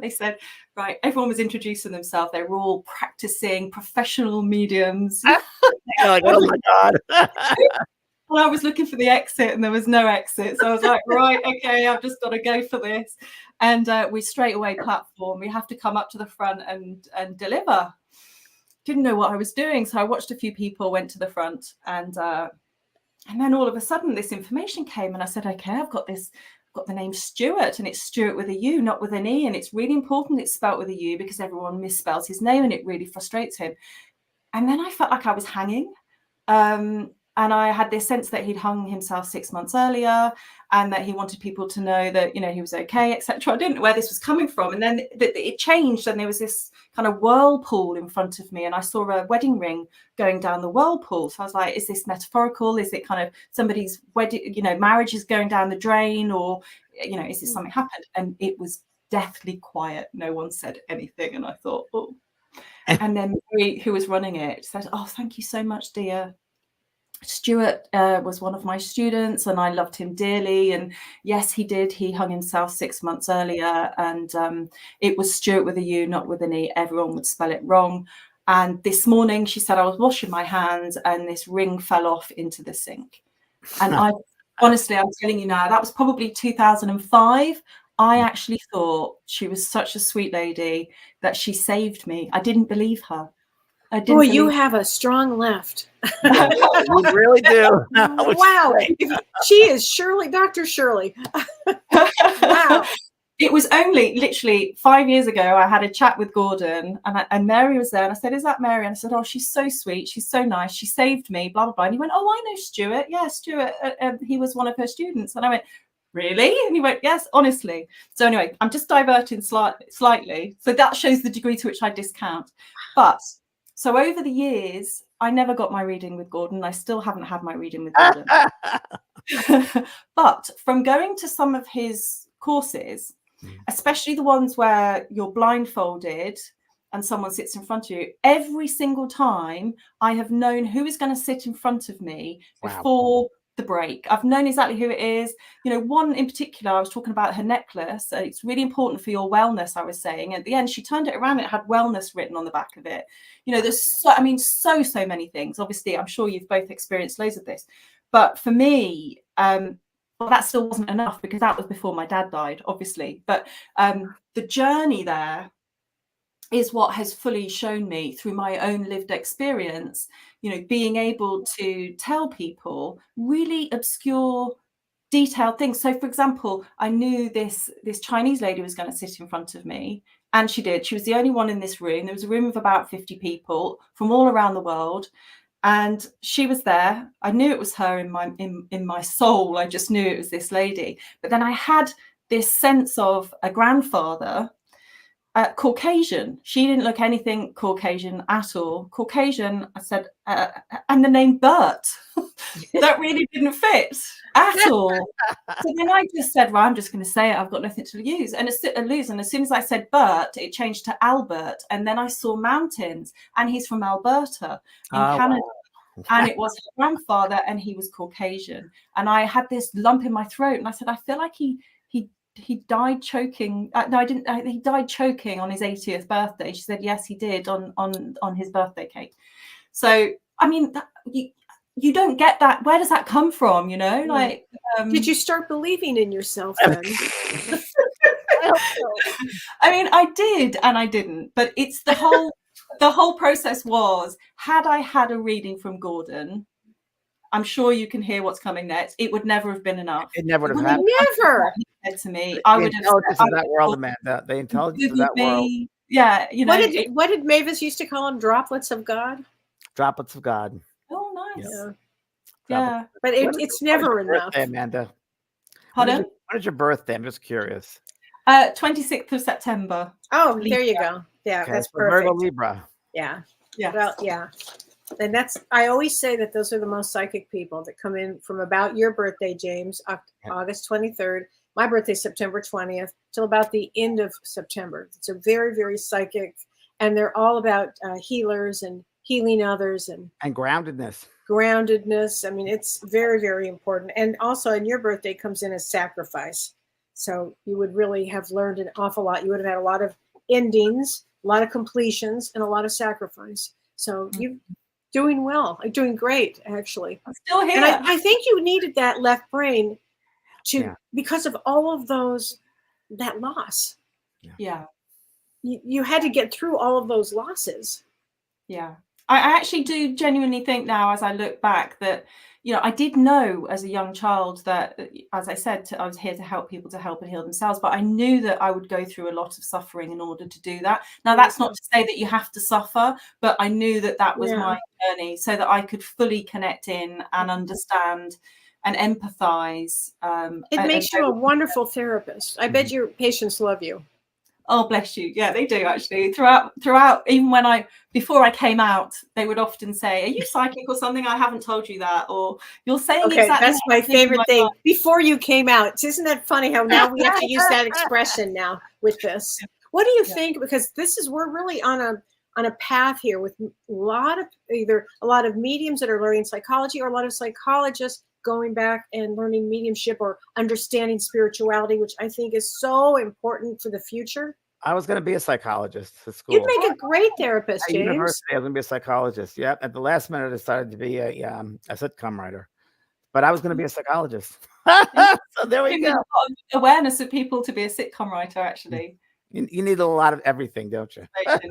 they said, right, everyone was introducing themselves. They were all practicing professional mediums. Like, oh my God. Well, I was looking for the exit and there was no exit. So I was like, right, okay, I've just got to go for this. And we straight away platform. We have to come up to the front and deliver. Didn't know what I was doing. So I watched a few people, went to the front, and then all of a sudden this information came and I said, okay, I've got the name Stuart, and it's Stuart with a U, not with an E. And it's really important it's spelt with a U because everyone misspells his name and it really frustrates him. And then I felt like I was hanging. And I had this sense that he'd hung himself 6 months earlier and that he wanted people to know that, you know, he was okay, etc. I didn't know where this was coming from. And then it changed and there was this kind of whirlpool in front of me and I saw a wedding ring going down the whirlpool. So I was like, is this metaphorical? Is it kind of somebody's wedding, you know, marriage is going down the drain, or, you know, is this something happened? And it was deathly quiet. No one said anything. And I thought, oh. And then Mary, who was running it, said, oh, thank you so much, dear. Stuart was one of my students and I loved him dearly. And yes, he did. He hung himself 6 months earlier. And it was Stuart with a U, not with an E. Everyone would spell it wrong. And this morning, she said, I was washing my hands and this ring fell off into the sink. And I honestly, I'm telling you now, that was probably 2005. I actually thought she was such a sweet lady that she saved me. I didn't believe her. Boy, you have a strong left. You really do. Wow. She is Shirley, Dr. Shirley. Wow. It was only literally 5 years ago, I had a chat with Gordon and Mary was there. And I said, is that Mary? And I said, oh, she's so sweet. She's so nice. She saved me, blah, blah, blah. And he went, oh, I know Stuart. Yeah, Stuart. He was one of her students. And I went, really? And he went, yes, honestly. So anyway, I'm just diverting slightly. So that shows the degree to which I discount. But so over the years, I never got my reading with Gordon. I still haven't had my reading with Gordon. But from going to some of his courses, especially the ones where you're blindfolded and someone sits in front of you, every single time I have known who is going to sit in front of me before the break. I've known exactly who it is. You know, one in particular, I was talking about her necklace. It's really important for your wellness, I was saying. At the end, she turned it around and it had wellness written on the back of it. You know, there's so many things. Obviously, I'm sure you've both experienced loads of this. But for me, well, that still wasn't enough because that was before my dad died, obviously. But the journey there is what has fully shown me through my own lived experience, you know, being able to tell people really obscure, detailed things. So, for example, I knew this Chinese lady was going to sit in front of me, and she did. She was the only one in this room. There was a room of about 50 people from all around the world, and she was there. I knew it was her in my soul. I just knew it was this lady. But then I had this sense of a grandfather. Caucasian. She didn't look anything Caucasian at all. Caucasian, I said, and the name Bert. That really didn't fit at all. So then I just said, well, I'm just going to say it. I've got nothing to lose. And as soon as I said Bert, it changed to Albert. And then I saw mountains, and he's from Alberta in Canada. Wow. And it was her grandfather, and he was Caucasian. And I had this lump in my throat, and I said, I feel like he died choking. No, I didn't. He died choking on his 80th birthday. She said, yes, he did on his birthday cake. So, I mean, you don't get that. Where does that come from? You know, like. Did you start believing in yourself then? I mean, I did and I didn't. But it's the whole process was, had I had a reading from Gordon, I'm sure you can hear what's coming next. It would never have been enough. It never would have happened. Never. Said to me, I would have. Intelligence of that world, Amanda. The intelligence of that world. Yeah, you know. What did Mavis used to call them? Droplets of God. Droplets of God. Oh, nice. Yeah. But it's never enough. Birthday, Amanda. Pardon? When is your birthday? I'm just curious. 26th of September. Oh, Libra. There you go. Yeah, Okay, that's so Virgo perfect. Libra. Yeah. Yeah. Well, yeah. And I always say that those are the most psychic people that come in from about your birthday, James, August 23rd. My birthday is September 20th, till about the end of September. It's a very, very psychic, and they're all about healers and healing others and groundedness. I mean, it's very, very important. And also, in your birthday comes in as sacrifice. So you would really have learned an awful lot. You would have had a lot of endings, a lot of completions, and a lot of sacrifice. So you're doing well. You're doing great, actually. I'm still here. And I think you needed that left brain because of all of that loss. Yeah. You had to get through all of those losses. Yeah. I actually do genuinely think now, as I look back, that, you know, I did know as a young child that, as I said, I was here to help people to help and heal themselves. But I knew that I would go through a lot of suffering in order to do that. Now, that's not to say that you have to suffer, but I knew that was my journey, so that I could fully connect in and understand and empathize. It makes you a wonderful therapist. I bet your patients love you. Oh, bless you. Yeah, they do actually. Throughout, even before I came out, they would often say, "Are you psychic or something? I haven't told you that." Or "You're saying exactly." That's my favorite thing. Before you came out, isn't that funny how now we have to use that expression now with this? What do you think? Because we're really on a path here with a lot of mediums that are learning psychology, or a lot of psychologists going back and learning mediumship or understanding spirituality, which I think is so important for the future. I was going to be a psychologist at school. You'd make a great therapist, At James. university, I was going to be a psychologist. Yeah. At the last minute, I decided to be a sitcom writer, but I was going to be a psychologist. So there we go. Awareness of people to be a sitcom writer, actually. You need a lot of everything, don't you?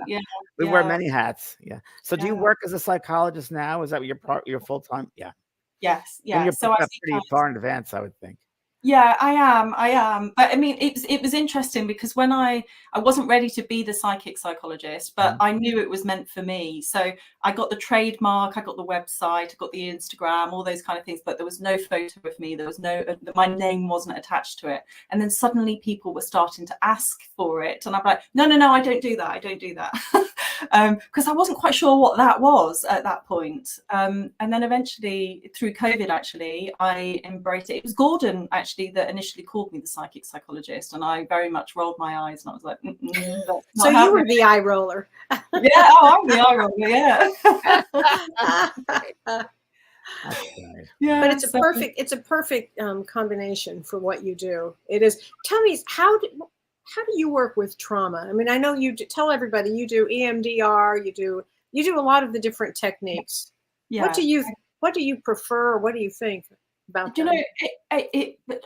Yeah. We wear many hats. Yeah. So do you work as a psychologist now? Is that your full time? Yeah. Yes. Yeah. You're so pretty far in advance, I would think. Yeah, I am. But I mean, it was interesting because when I wasn't ready to be the psychic psychologist, but I knew it was meant for me. So I got the trademark, I got the website, I got the Instagram, all those kind of things, but there was no photo of me. There was my name wasn't attached to it. And then suddenly people were starting to ask for it. And I'm like, no, I don't do that. I don't do that. Because I wasn't quite sure what that was at that point. And then eventually through COVID, actually, I embraced it. It was Gordon actually that initially called me the psychic psychologist, and I very much rolled my eyes and I was like, so you were the eye roller. Yeah, I'm the eye roller, yeah. Yeah, but it's a perfect combination for what you do. It is. Tell me, how do you work with trauma? I mean, I know you tell everybody you do EMDR, you do a lot of the different techniques. Yeah. What do you prefer, or what do you think about that? You know,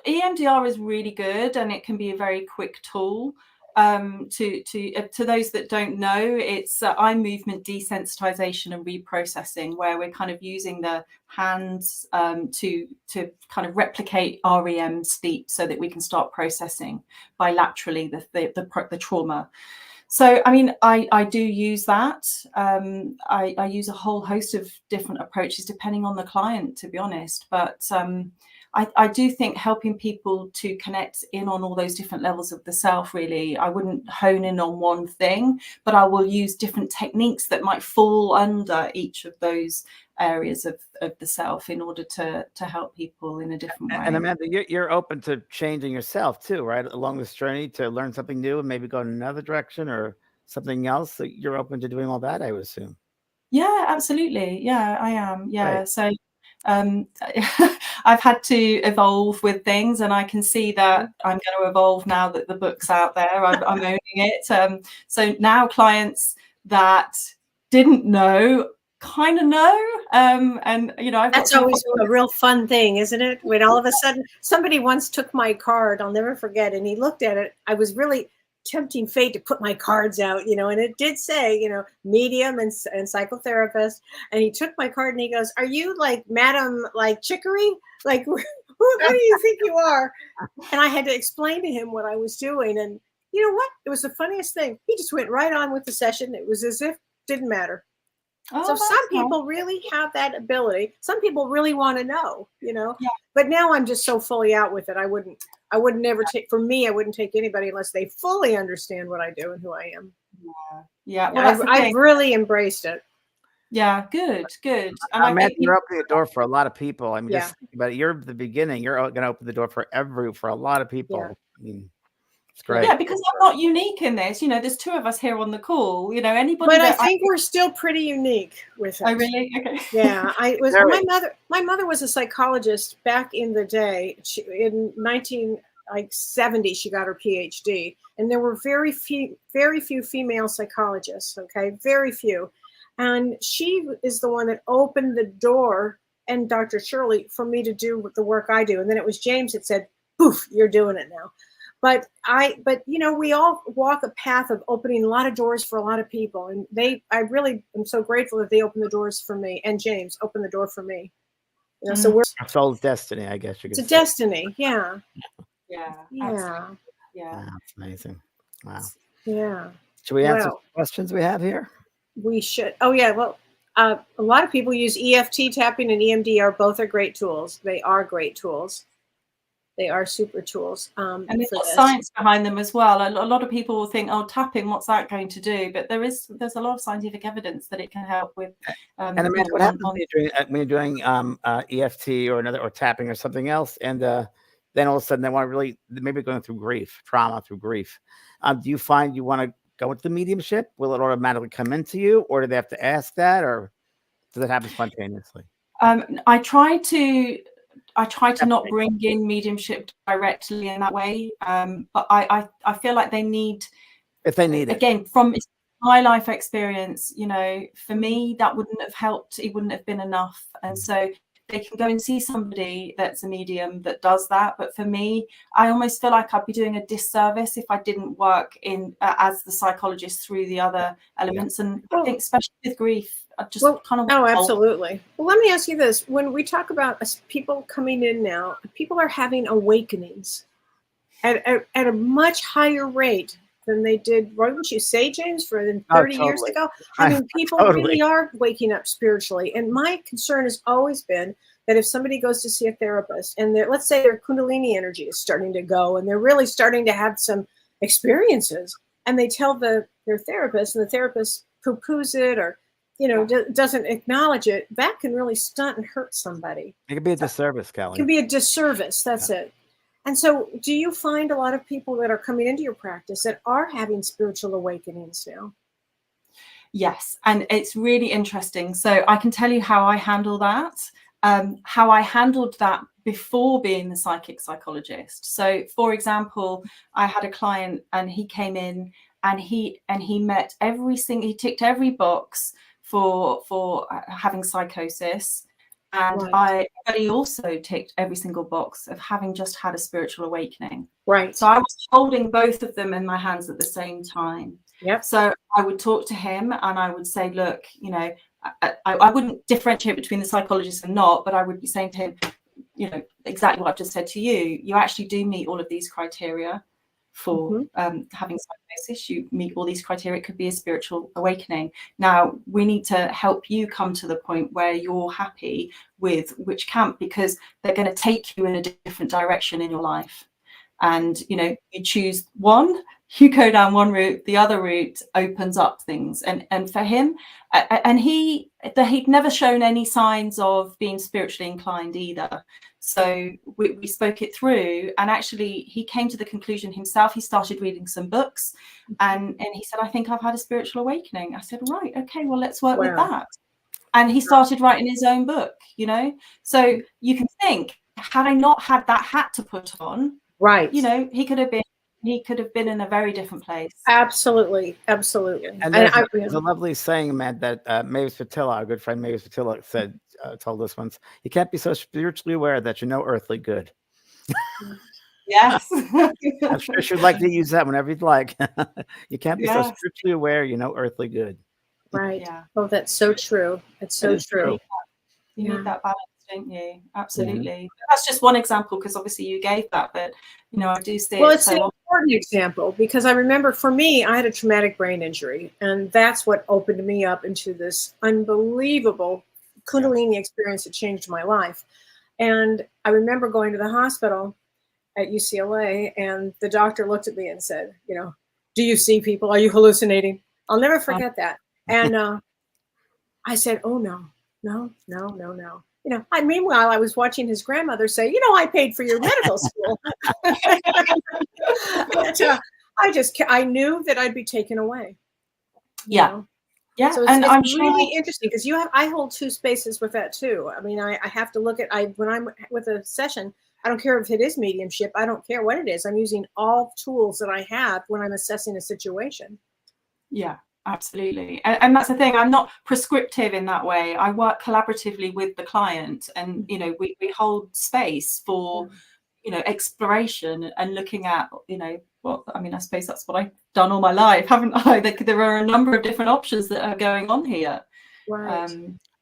EMDR is really good, and it can be a very quick tool. To those that don't know, it's eye movement desensitization and reprocessing, where we're kind of using the hands to kind of replicate REM sleep, so that we can start processing bilaterally the trauma. So, I mean, I do use that. I use a whole host of different approaches depending on the client, to be honest. But I do think helping people to connect in on all those different levels of the self, really, I wouldn't hone in on one thing, but I will use different techniques that might fall under each of those areas of the self in order to help people in a different way. And Amanda, you're open to changing yourself too, right? Along this journey to learn something new and maybe go in another direction or something else. So you're open to doing all that, I would assume. Yeah, absolutely. Yeah, I am. Yeah. Right. So I've had to evolve with things, and I can see that I'm going to evolve now that the book's out there. I'm owning it. So now clients that didn't know kind of know, and that's always a real fun thing, isn't it? When all of a sudden somebody once took my card, I'll never forget, and he looked at it. I was really tempting fate to put my cards out, and it did say, medium and psychotherapist. And he took my card and he goes, "Are you like Madam like Chicory? Like, who do you think you are?" And I had to explain to him what I was doing. And you know what? It was the funniest thing. He just went right on with the session. It was as if it didn't matter. Oh, so some people really have that ability. Some people really want to know, Yeah. But now I'm just so fully out with it. I would never take, for me, I wouldn't take anybody unless they fully understand what I do and who I am. Yeah. Well, I've really embraced it. Yeah, good. And Amanda, you're opening the door for a lot of people. I mean, Yeah. just think about it. You're the beginning. You're going to open the door for a lot of people. Yeah. I mean, it's great. Yeah, because I'm not unique in this. There's two of us here on the call. Anybody. But I think we're still pretty unique with it. Oh, really? Okay. Yeah, my mother was a psychologist back in the day. In 1970, she got her PhD, and there were very few female psychologists. Okay, very few, and she is the one that opened the door, and Dr. Shirley, for me to do the work I do. And then it was James that said, "Poof, you're doing it now." But we all walk a path of opening a lot of doors for a lot of people. And I really am so grateful that they opened the doors for me, and James opened the door for me. So we're soul's destiny, I guess you could say. It's a destiny. Yeah. Yeah. Yeah. Yeah. Wow, that's amazing. Wow. Yeah. Should we answer some questions we have here? We should. Oh yeah. Well, a lot of people use EFT tapping and EMDR. Both are great tools. They are great tools. They are super tools. And there's science behind them as well. A lot of people will think, "Oh, tapping, what's that going to do?" But there's a lot of scientific evidence that it can help with. And Amanda, what happens when you're doing EFT or tapping or something else, and then all of a sudden they want to really maybe going through trauma through grief? Do you find you want to go into the mediumship? Will it automatically come into you, or do they have to ask that, or does it happen spontaneously? I try to not bring in mediumship directly in that way, but I feel like they need, if they need it. Again, from my life experience, for me that wouldn't have helped. It wouldn't have been enough, and so they can go and see somebody that's a medium that does that. But for me, I almost feel like I'd be doing a disservice if I didn't work in as the psychologist through the other elements. And I think especially with grief, I just kind of absolutely. Well, let me ask you this: when we talk about people coming in now, people are having awakenings at a much higher rate than they did, wouldn't you say, James, for 30 years ago? I mean, people really are waking up spiritually. And my concern has always been that if somebody goes to see a therapist and let's say their Kundalini energy is starting to go and they're really starting to have some experiences, and they tell their therapist, and the therapist poo-poos it or doesn't acknowledge it, that can really stunt and hurt somebody. It could be a disservice, Kelly. It can be a disservice. That's it. And so do you find a lot of people that are coming into your practice that are having spiritual awakenings now? Yes. And it's really interesting. So I can tell you how I handle that, how I handled that before being the psychic psychologist. So, for example, I had a client and he came in and he met he ticked every box for having psychosis. And but he also ticked every single box of having just had a spiritual awakening. Right. So I was holding both of them in my hands at the same time. Yep. So I would talk to him and I would say, look, I wouldn't differentiate between the psychologist and not, but I would be saying to him, exactly what I've just said to you. You actually do meet all of these criteria. for having psychosis. You meet all these criteria, it could be a spiritual awakening. Now we need to help you come to the point where you're happy with which camp, because they're going to take you in a different direction in your life. And you choose one, you go down one route, the other route opens up things. And for him, and he'd never shown any signs of being spiritually inclined either. So we spoke it through, and actually he came to the conclusion himself. He started reading some books, and he said, I think I've had a spiritual awakening. I said, right, okay, well, let's work with that. And he started writing his own book, So you can think, had I not had that hat to put on, right, he could have been in a very different place. Absolutely. And there's a lovely saying, Amanda, that Mavis Patilla, our good friend Mavis Patilla, told us once: you can't be so spiritually aware that you know earthly good. Yes. I'm sure she'd like to use that whenever you'd like. You can't be so spiritually aware you know earthly good. Right. Yeah. Oh, that's so true. It's so true. You need that balance, don't you? Absolutely. That's just one example, because obviously you gave that, but I do see well, it's an important example, because I remember for me, I had a traumatic brain injury, and that's what opened me up into this unbelievable Kundalini experience that changed my life. And I remember going to the hospital at UCLA, and the doctor looked at me and said, do you see people? Are you hallucinating? I'll never forget that. And I said, oh, no. Meanwhile, I was watching his grandmother say, I paid for your medical school. But, I knew that I'd be taken away. Yeah. Yeah. So it's really interesting, because I hold two spaces with that too. I mean, I have to look at, when I'm with a session, I don't care if it is mediumship. I don't care what it is. I'm using all tools that I have when I'm assessing a situation. Yeah. Absolutely. And that's the thing. I'm not prescriptive in that way. I work collaboratively with the client, and, we hold space for, exploration and looking at, I suppose that's what I've done all my life, haven't I? There are a number of different options that are going on here. Right.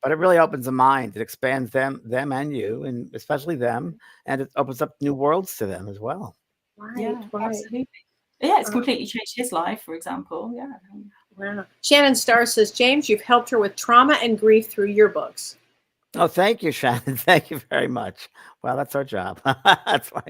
But it really opens the mind. It expands them and you, and especially them, and it opens up new worlds to them as well. Right. Yeah, right. absolutely. Yeah, it's completely changed his life, for example. Yeah. Wow. Shannon Starr says, James, you've helped her with trauma and grief through your books. Oh, thank you, Shannon. Thank you very much. Well, that's our job. That's right.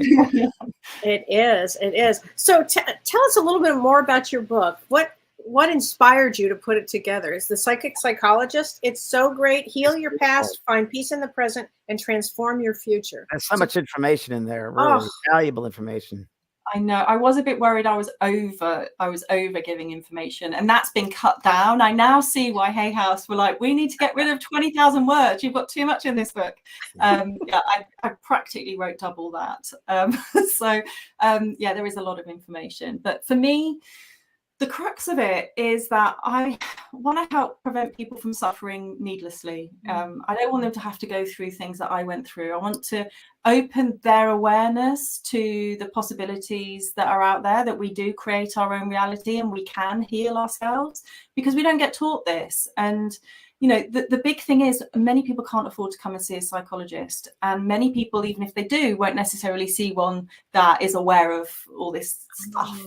It is. So tell us a little bit more about your book. What inspired you to put it together? Is the Psychic Psychologist? It's so great. Heal your past, find peace in the present, and transform your future. There's so much information in there, really valuable information. I know. I was a bit worried I was over giving information, and that's been cut down. I now see why Hay House were like, we need to get rid of 20,000 words. You've got too much in this book. I practically wrote double that. There is a lot of information. But for me, the crux of it is that I want to help prevent people from suffering needlessly. I don't want them to have to go through things that I went through. I want to open their awareness to the possibilities that are out there, that we do create our own reality and we can heal ourselves, because we don't get taught this. And the big thing is, many people can't afford to come and see a psychologist, and many people, even if they do, won't necessarily see one that is aware of all this stuff.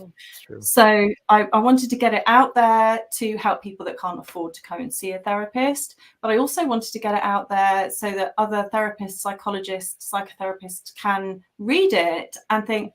So I wanted to get it out there to help people that can't afford to come and see a therapist, but I also wanted to get it out there so that other therapists, psychologists, psychotherapists can read it and think,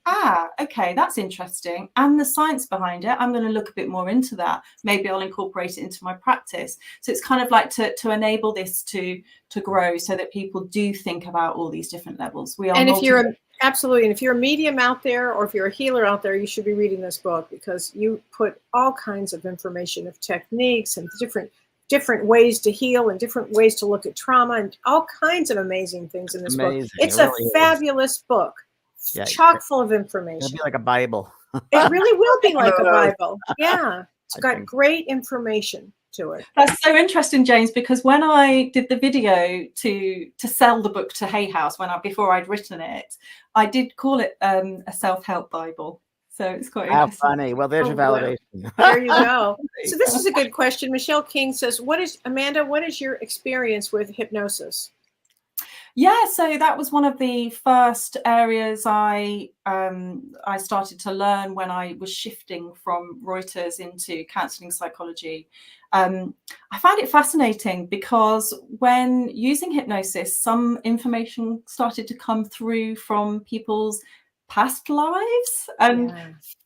okay, that's interesting, and the science behind it, I'm going to look a bit more into that. Maybe I'll incorporate it into my practice. So it's kind of like to enable this to grow, so that people do think about all these different levels. If you're a medium out there, or if you're a healer out there, you should be reading this book, because you put all kinds of information of techniques and different ways to heal and different ways to look at trauma and all kinds of amazing things in this book. It's a fabulous book, chock full of information. It'll be like a Bible. It really will be like a Bible. Yeah, it's got great information to it. That's so interesting, James, because when I did the video to sell the book to Hay House, before I'd written it, I did call it a self-help Bible. So it's quite interesting. How funny. Well, there's your validation. There you go. So this is a good question. Michelle King says, Amanda, what is your experience with hypnosis? Yeah, so that was one of the first areas I started to learn when I was shifting from Reuters into counselling psychology. I found it fascinating because when using hypnosis, some information started to come through from people's past lives. And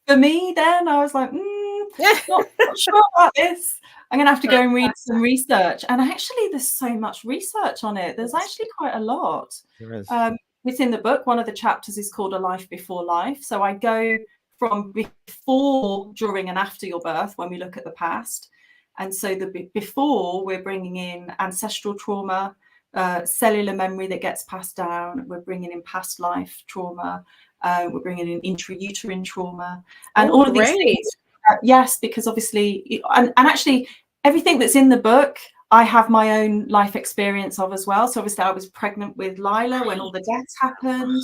for me, then I was like, not sure about this. I'm going to have to go and read some research. And actually, there's so much research on it. There's actually quite a lot. There is. Within the book, one of the chapters is called A Life Before Life. So I go from before, during, and after your birth when we look at the past. And so the before, we're bringing in ancestral trauma, cellular memory that gets passed down. We're bringing in past life trauma. We're bringing in intrauterine trauma. And all of these things. Yes, because obviously, and actually, everything that's in the book, I have my own life experience of as well. So obviously I was pregnant with Lila when all the deaths happened.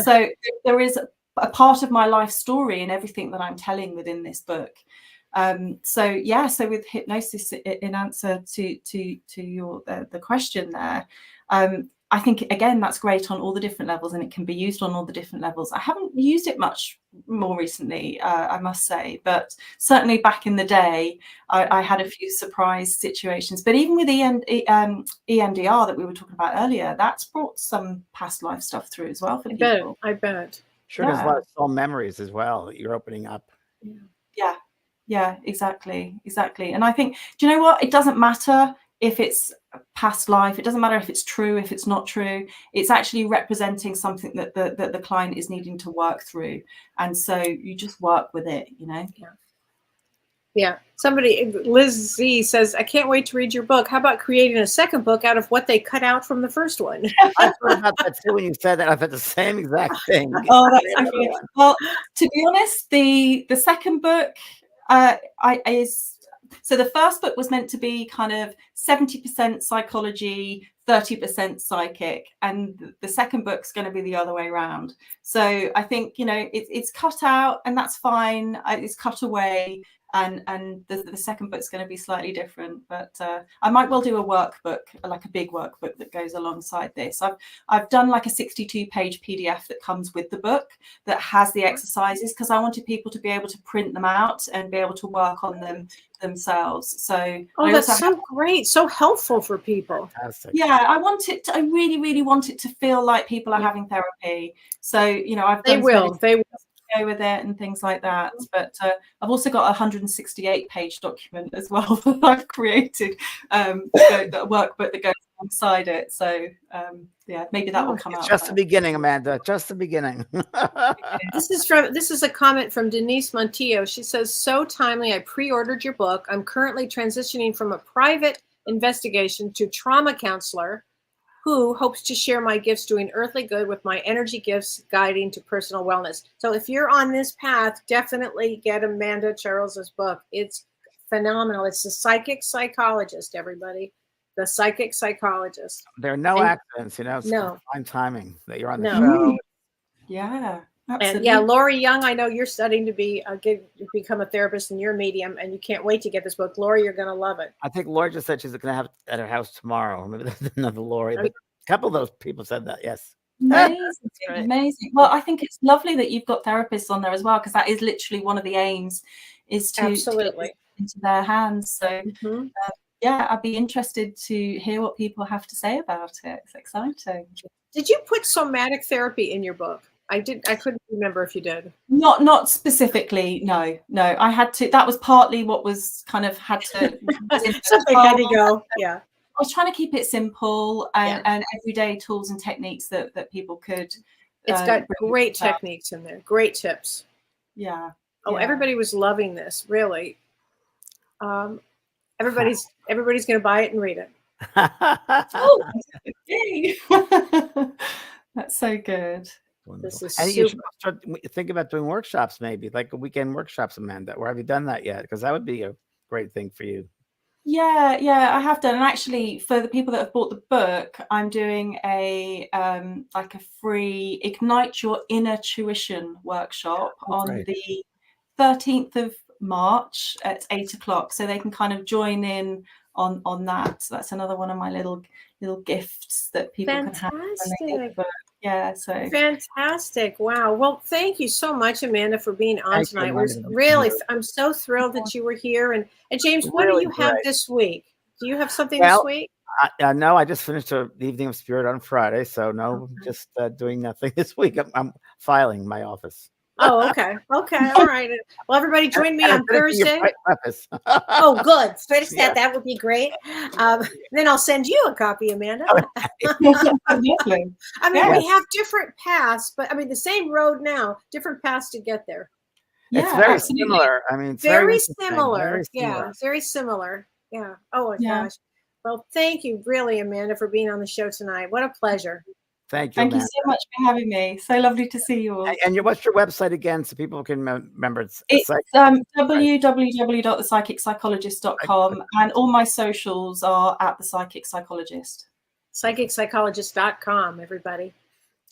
So there is a part of my life story in everything that I'm telling within this book. So with hypnosis, in answer to your the question there, I think, again, that's great on all the different levels, and it can be used on all the different levels. I haven't used it much more recently, I must say, but certainly back in the day, I had a few surprise situations. But even with EMDR that we were talking about earlier, that's brought some past life stuff through as well for people. I bet. Sure, there's a lot of soul memories as well that you're opening up. Yeah, exactly. And I think, do you know what? It doesn't matter if it's past life. It doesn't matter if it's true, if it's not true. It's actually representing something that the client is needing to work through. And so you just work with it, you know? Yeah. Somebody, Liz Z says, I can't wait to read your book. How about creating a second book out of what they cut out from the first one? I thought about that too when you said that. I thought the same exact thing. Oh, that's so funny. Well, to be honest, the second book so the first book was meant to be kind of 70% psychology, 30% psychic, and the second book's going to be the other way around. So I think, you know, it's cut out, and that's fine. It's cut away, and the second book's going to be slightly different. But I might well do a workbook, like a big workbook that goes alongside this. I've done like a 62-page PDF that comes with the book that has the exercises, because I wanted people to be able to print them out and be able to work on them themselves. So that's so great, so helpful for people. Fantastic. Yeah, I really, really want it to feel like people are having therapy. So, you know, they will go with it and things like that. But I've also got a 168-page document as well that I've created, a workbook that goes alongside it. So maybe that will come out. Just the beginning, Amanda. Just the beginning. This is a comment from Denise Montillo. She says, so timely. I pre-ordered your book. I'm currently transitioning from a private investigation to trauma counselor who hopes to share my gifts doing earthly good with my energy gifts guiding to personal wellness. So if you're on this path, definitely get Amanda Charles's book. It's phenomenal. It's The Psychic Psychologist, everybody. The Psychic Psychologist. There are no accidents, you know. It's fine timing that you're on the show. Yeah. Absolutely. And Lori Young, I know you're studying to become a therapist, and you're a medium, and you can't wait to get this book. Lori, you're going to love it. I think Lori just said she's going to have it at her house tomorrow. Maybe there's another Lori, but a couple of those people said that. Yes. Amazing. Well, I think it's lovely that you've got therapists on there as well, because that is literally one of the aims, is to get into their hands. So I'd be interested to hear what people have to say about it. It's exciting. Did you put somatic therapy in your book? I couldn't remember if you did. Not specifically. No. I had to. That was partly what was kind of had to. Something had to go. Yeah. I was trying to keep it simple and everyday tools and techniques that people could. It's got great techniques in there. Great tips. Yeah. Oh, everybody was loving this. Really. Everybody's going to buy it and read it. That's so good. This is and you should start think about doing workshops, maybe like a weekend workshops, Amanda. Or have you done that yet? Because that would be a great thing for you. Yeah, I have done. And actually, for the people that have bought the book, I'm doing a like a free Ignite Your Inner Tuition workshop on the 13th of March at 8 o'clock. So they can kind of join in on that. So that's another one of my little gifts that people can have when they get the book. Yeah, so fantastic. Wow. Well, thank you so much, Amanda, for being on Thank tonight. you, It was Amanda. really, I'm so thrilled that you were here. And James, what do Really you have great. this week? Do you have something Well, this week? No, I just finished the Evening of Spirit on Friday, so no, Okay. just doing nothing this week. I'm filing my office. Oh, okay. Okay. All right. Well, everybody join me And I'm on finishing your Thursday. preface. Oh, good. Finish that. Yeah. That would be great. Then I'll send you a copy, Amanda. lovely. I mean, Yes. we have different paths, but I mean, the same road now, different paths to get there. It's Yeah, very absolutely. similar. I mean, it's Very interesting, similar. very Yeah, similar. very similar. Yeah. Oh my Yeah. gosh. Well, thank you really, Amanda, for being on the show tonight. What a pleasure. Thank you, Thank you Amanda. so much for having me. So lovely to see you all. And what's your website again, so people can remember? It's www.thepsychicspsychologist.com, and all my socials are at The Psychic Psychologist. Psychicpsychologist.com, everybody.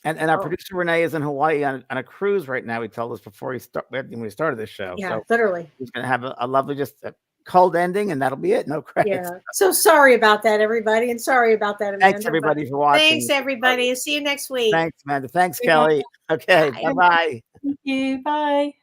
And our producer Renee is in Hawaii on a cruise right now. He told us before when we started this show. Yeah, so literally. he's going to have a lovely, just a cold ending, and that'll be it. No credits. Yeah. So sorry about that, everybody, and sorry about that, Amanda. Thanks everybody for watching. Thanks everybody. See you next week. Thanks, Amanda. Thanks, Kelly. Okay. Bye-bye. Thank you. Bye.